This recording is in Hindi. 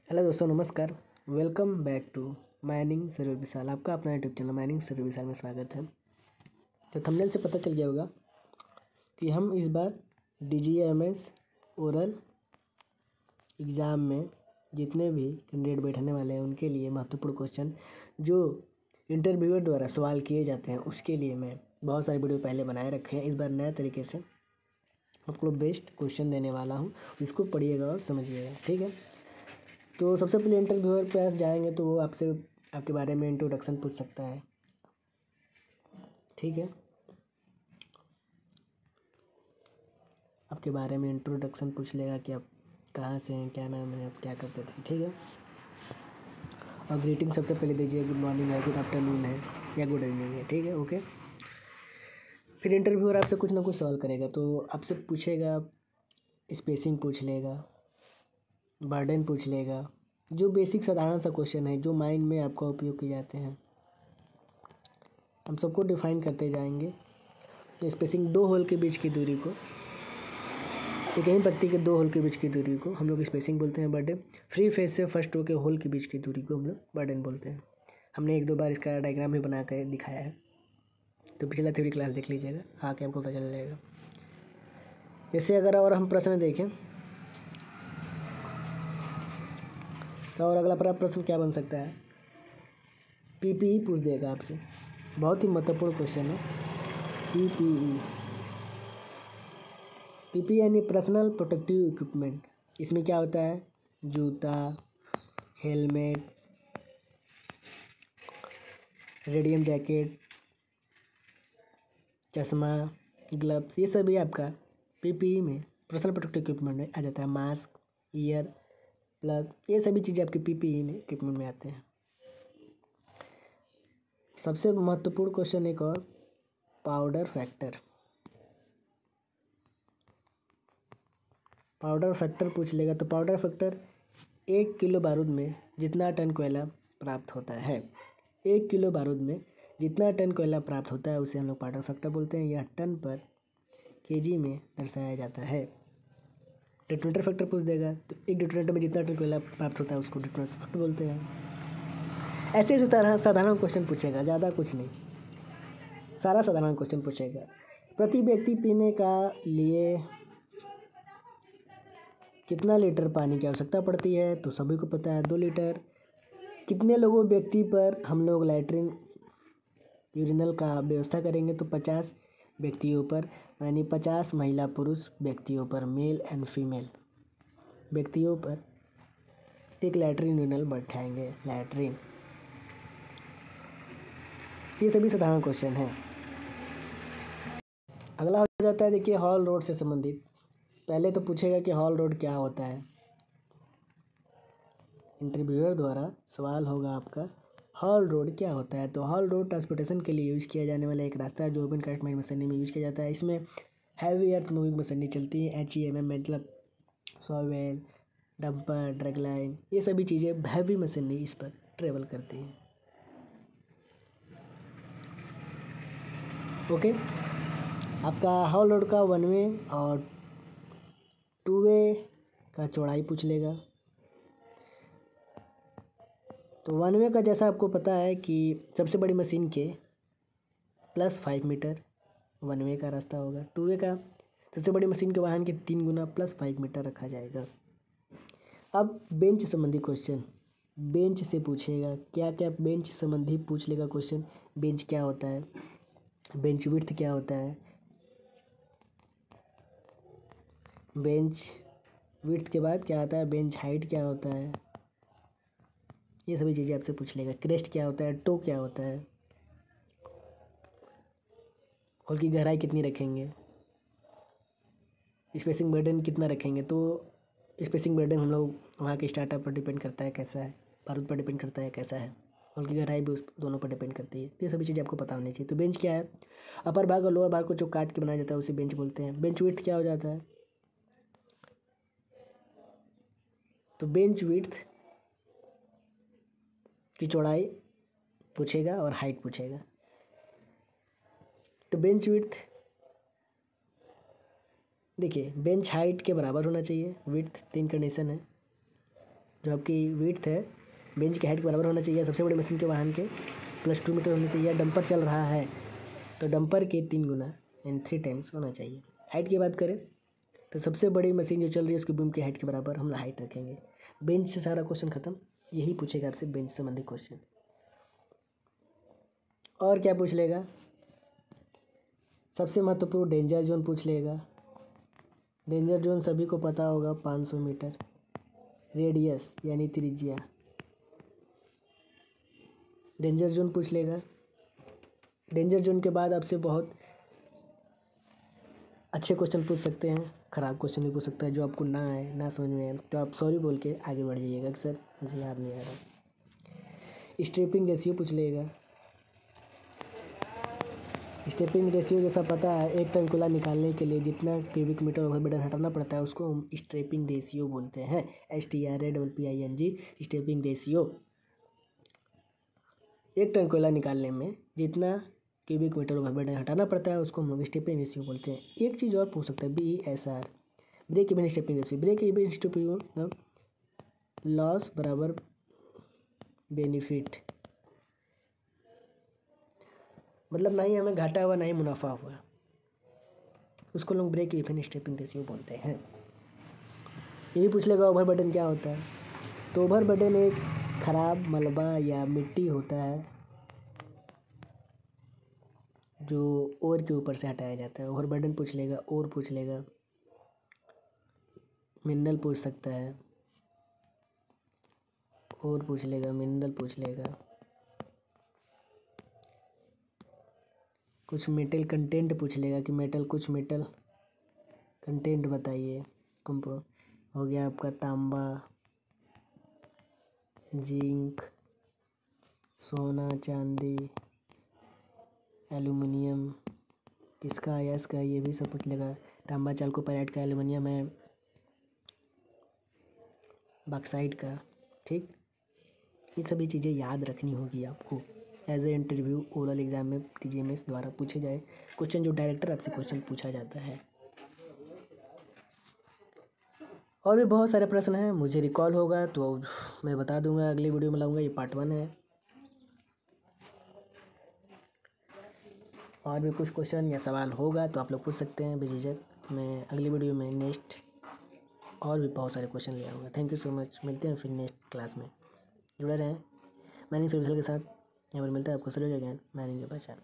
हेलो दोस्तों, नमस्कार। वेलकम बैक टू माइनिंग सर्वे विशाल। आपका अपना यूट्यूब चैनल माइनिंग सर्वे विशाल में स्वागत है। तो थंबनेल से पता चल गया होगा कि हम इस बार DGMS ओरल एग्ज़ाम में जितने भी कैंडिडेट बैठने वाले हैं उनके लिए महत्वपूर्ण क्वेश्चन जो इंटरव्यूअर द्वारा सवाल किए जाते हैं उसके लिए मैं बहुत सारे वीडियो पहले बनाए रखे हैं। इस बार नए तरीके से आपको बेस्ट क्वेश्चन देने वाला हूँ, इसको पढ़िएगा और समझिएगा, ठीक है। तो सबसे पहले इंटरव्यूअर के पास जाएंगे तो वो आपसे आपके बारे में इंट्रोडक्शन पूछ सकता है, ठीक है। आपके बारे में इंट्रोडक्शन पूछ लेगा कि आप कहाँ से हैं, क्या नाम है, आप क्या करते थे, ठीक है। और ग्रीटिंग सबसे पहले दीजिए, गुड मॉर्निंग है, गुड आफ्टरनून है या गुड इवनिंग है, ठीक है, ओके। फिर इंटरव्यूअर आपसे कुछ ना कुछ सवाल करेगा, तो आपसे पूछेगा, स्पेसिंग पूछ लेगा, बर्डन पूछ लेगा, जो बेसिक साधारण सा क्वेश्चन है जो माइंड में आपका उपयोग किए जाते हैं हम सबको डिफाइन करते जाएंगे। स्पेसिंग 2 होल के बीच की दूरी को, एक ही पत्ती के 2 होल के बीच की दूरी को हम लोग स्पेसिंग बोलते हैं बर्डन। फ्री फेस से फर्स्ट रो के होल के बीच की दूरी को हम लोग बर्डन बोलते हैं। हमने 1-2 बार इसका डायग्राम भी बना कर दिखाया है, तो पिछला थ्योरी क्लास देख लीजिएगा, आके आपको पता चल जाएगा। जैसे अगर और हम प्रश्न देखें तो और अगला प्रश्न क्या बन सकता है, PPE पूछ देगा आपसे। बहुत ही महत्वपूर्ण क्वेश्चन है PPE। PPE यानी पर्सनल प्रोटेक्टिव इक्विपमेंट। इसमें क्या होता है, जूता, हेलमेट, रेडियम जैकेट, चश्मा, ग्लव्स, ये सभी आपका PPE में पर्सनल प्रोटेक्टिव इक्विपमेंट में आ जाता है। मास्क, ईयर प्लग, ये सभी चीज़ें आपके PPE में इक्विपमेंट में आते हैं। सबसे महत्वपूर्ण क्वेश्चन एक और, पाउडर फैक्टर। पाउडर फैक्टर पूछ लेगा, तो पाउडर फैक्टर 1 किलो बारूद में जितना टन कोयला प्राप्त होता है, 1 किलो बारूद में जितना टन कोयला प्राप्त होता है उसे हम लोग पाउडर फैक्टर बोलते हैं। यह टन पर केजी में दर्शाया जाता है। डिटोनेटर फैक्टर पूछ देगा, तो एक डिटोनेटर में जितना टन कोयला प्राप्त होता है उसको डिटोनेटर फैक्टर बोलते हैं। ऐसे ऐसे तरह साधारण क्वेश्चन पूछेगा, ज़्यादा कुछ नहीं, सारा साधारण क्वेश्चन पूछेगा। प्रति व्यक्ति पीने का लिए कितना लीटर पानी की आवश्यकता पड़ती है, तो सभी को पता है 2 लीटर। कितने लोगों व्यक्ति पर हम लोग लैट्रिन यूरिनल का व्यवस्था करेंगे, तो 50 व्यक्तियों पर, यानी 50 महिला पुरुष व्यक्तियों पर, मेल एंड फीमेल व्यक्तियों पर एक लैट्रिन यूरिनल बैठाएंगे, लैट्रिन। ये सभी साधारण क्वेश्चन हैं। अगला हो जाता है, देखिए, हॉल रोड से संबंधित। पहले तो पूछेगा कि हॉल रोड क्या होता है। इंटरव्यूअर द्वारा सवाल होगा आपका, हॉल रोड क्या होता है। तो हॉल रोड ट्रांसपोर्टेशन के लिए यूज़ किया जाने वाला एक रास्ता है जो ओपन कास्ट माइनिंग मशीनरी में यूज़ किया जाता है। इसमें हैवी अर्थ मूविंग मशीनरी चलती है, HEMM मतलब सॉवेल, डंपर, ड्रैग लाइन, ये सभी चीज़ें हैवी मशीनरी इस पर ट्रेवल करती हैं, ओके। आपका हॉल रोड का 1 वे और 2 वे का चौड़ाई पूछ लेगा। तो 1 वे का जैसा आपको पता है कि सबसे बड़ी मशीन के +5 मीटर 1 वे का रास्ता होगा। 2 वे का सबसे बड़ी मशीन के वाहन के 3 गुना +5 मीटर रखा जाएगा। अब बेंच संबंधी क्वेश्चन, बेंच से पूछेगा, क्या क्या बेंच संबंधी पूछ लेगा क्वेश्चन। बेंच क्या होता है, बेंच विड्थ क्या होता है, बेंच विड्थ के बाद क्या आता है, बेंच हाइट क्या होता है, ये सभी चीज़ें आपसे पूछ लेगा। क्रेस्ट क्या होता है, टो क्या होता है, होल की गहराई कितनी रखेंगे, स्पेसिंग बर्डन कितना रखेंगे। तो स्पेसिंग बर्डन हम लोग वहाँ के स्टार्टअप पर डिपेंड करता है कैसा है, बारूद पर डिपेंड करता है कैसा है, होल की गहराई भी उस दोनों पर डिपेंड करती है। तो ये सभी चीज़ें आपको पता होनी चाहिए। तो बेंच क्या है, अपर भाग और लोअर भाग को जो काट के बनाया जाता है उसे बेंच बोलते हैं। बेंच विड्थ क्या हो जाता है, तो बेंच विड्थ की चौड़ाई पूछेगा और हाइट पूछेगा। तो बेंच विड्थ देखिए, बेंच हाइट के बराबर होना चाहिए। विड्थ 3 कंडीशन है, जो आपकी विड्थ है बेंच के हाइट के बराबर होना चाहिए सबसे बड़ी मशीन के वाहन के, प्लस 2 मीटर होना चाहिए। डंपर चल रहा है तो डंपर के 3 गुना यानी 3 टाइम्स होना चाहिए। हाइट की बात करें तो सबसे बड़ी मशीन जो चल रही है उसकी बूम की हाइट के बराबर हम हाइट रखेंगे। बेंच से सारा क्वेश्चन खत्म, यही पूछेगा आपसे बेंच संबंधी क्वेश्चन। और क्या पूछ लेगा, सबसे महत्वपूर्ण डेंजर जोन पूछ लेगा। डेंजर जोन सभी को पता होगा 500 मीटर रेडियस यानी त्रिज्या। डेंजर जोन पूछ लेगा। डेंजर जोन के बाद आपसे बहुत अच्छे क्वेश्चन पूछ सकते हैं, ख़राब क्वेश्चन भी पूछ सकता है। जो आपको ना आए ना समझ में आए तो आप सॉरी बोल के आगे बढ़ जाइएगा कि सर मुझे याद नहीं आ रहा। स्ट्रिपिंग रेशियो पूछ लेगा। स्टेपिंग रेशियो जैसा पता है, 1 टन कोयला निकालने के लिए जितना क्यूबिक मीटर ओवरबर्डन हटाना पड़ता है उसको हम स्ट्रेपिंग रेशियो बोलते हैं। STRAPPING stepping ratio. 1 टन कोयला निकालने में जितना क्यूबिक मीटर ओवरबर्डन हटाना पड़ता है उसको हम लोग स्टेपिंग रेशियो बोलते हैं। एक चीज़ और पूछ सकते हैं, BESR break even stepping ratio. Break even stepping मतलब लॉस बराबर बेनिफिट, मतलब ना ही हमें घाटा हुआ ना ही मुनाफा हुआ, उसको लोग ब्रेक इवन स्टेपिंग रेशियो बोलते हैं। यही पूछ लेगा ओवरबर्डन क्या होता है। तो ओवरबर्डन एक खराब मलबा या मिट्टी होता है जो ओर के ऊपर से हटाया जाता है। ओवरबर्डन पूछ लेगा, ओर पूछ लेगा, मिनरल पूछ सकता है, और पूछ लेगा, मिनरल पूछ लेगा, कुछ मेटल कंटेंट पूछ लेगा कि मेटल कुछ मेटल कंटेंट बताइए। कंपो हो गया आपका तांबा, जिंक, सोना, चांदी, एल्युमिनियम, किसका आया इसका, ये भी सब पूछ लेगा। तांबा चाल्कोपाइराइट का, एल्युमिनियम है बॉक्साइट का। ठीक, ये सभी चीज़ें याद रखनी होगी आपको as a interview oral exam में TGMS द्वारा पूछे जाए क्वेश्चन, जो डायरेक्टर आपसे क्वेश्चन पूछा जाता है। और भी बहुत सारे प्रश्न हैं, मुझे रिकॉल होगा तो मैं बता दूंगा, अगली वीडियो में लाऊंगा। ये पार्ट 1 है। और भी कुछ क्वेश्चन या सवाल होगा तो आप लोग पूछ सकते हैं बेझिझक। मैं अगली वीडियो में नेक्स्ट और भी बहुत सारे क्वेश्चन ले आऊँगा। थैंक यू सो मच, मिलते हैं फिर नेक्स्ट क्लास में। जुड़े रहें मैनिंग सर्विसल के साथ। यहाँ पर मिलता है आपको सहयोग ज्ञान मैनिंग की पहचान।